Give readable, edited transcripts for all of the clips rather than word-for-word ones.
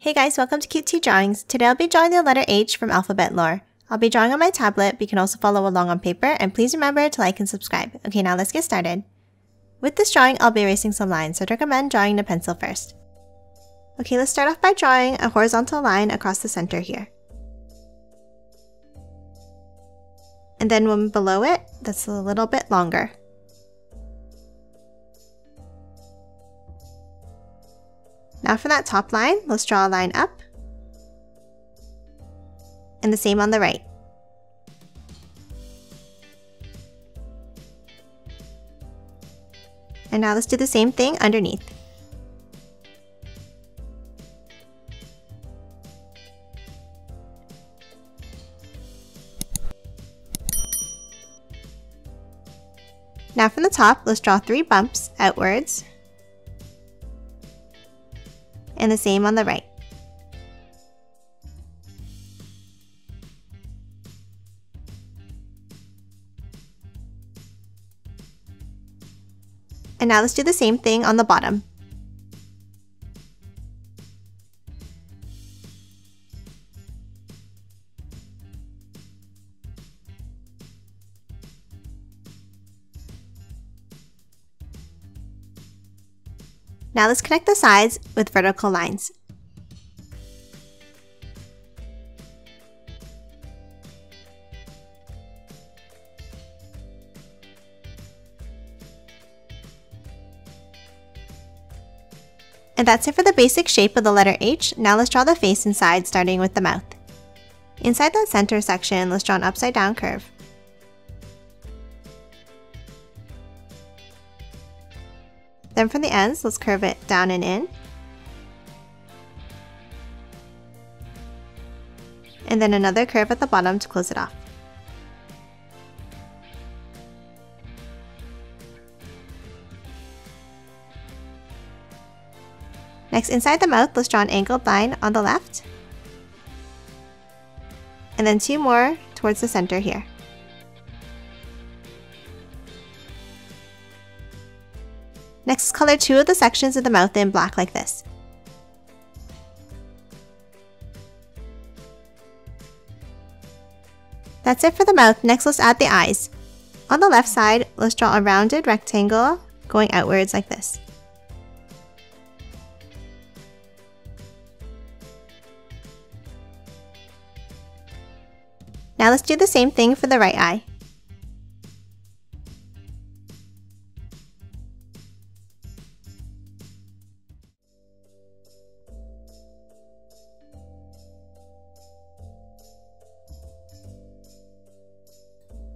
Hey guys, welcome to Cute Tea Drawings. Today I'll be drawing the letter H from alphabet lore. I'll be drawing on my tablet, but you can also follow along on paper, and please remember to like and subscribe. Okay, now let's get started. With this drawing, I'll be erasing some lines, so I'd recommend drawing the pencil first. Okay, let's start off by drawing a horizontal line across the center here. And then one below it, that's a little bit longer. Now for that top line, let's draw a line up. And the same on the right. And now let's do the same thing underneath. Now from the top, let's draw 3 bumps outwards. And the same on the right. And now let's do the same thing on the bottom. Now let's connect the sides with vertical lines. And that's it for the basic shape of the letter H. Now let's draw the face inside, starting with the mouth. Inside that center section, let's draw an upside down curve. Then from the ends, let's curve it down and in. And then another curve at the bottom to close it off. Next, inside the mouth, let's draw an angled line on the left. And then 2 more towards the center here. Next, color 2 of the sections of the mouth in black like this. That's it for the mouth. Next, let's add the eyes. On the left side, let's draw a rounded rectangle going outwards like this. Now let's do the same thing for the right eye.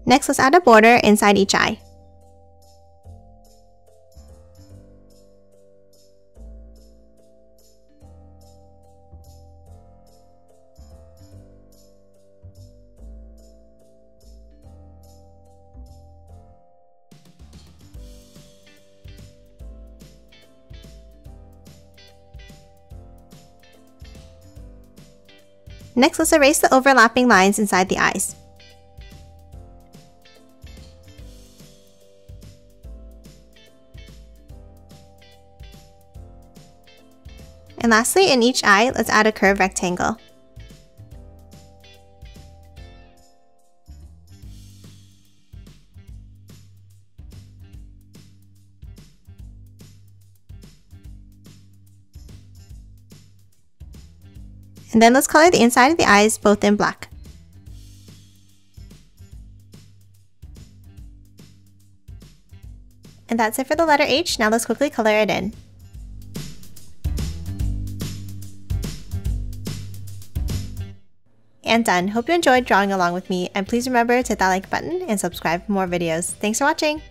Next, let's add a border inside each eye. Next, let's erase the overlapping lines inside the eyes. And lastly, in each eye, let's add a curved rectangle. And then let's color the inside of the eyes both in black. And that's it for the letter H. Now let's quickly color it in. And done. Hope you enjoyed drawing along with me, and please remember to hit that like button and subscribe for more videos. Thanks for watching!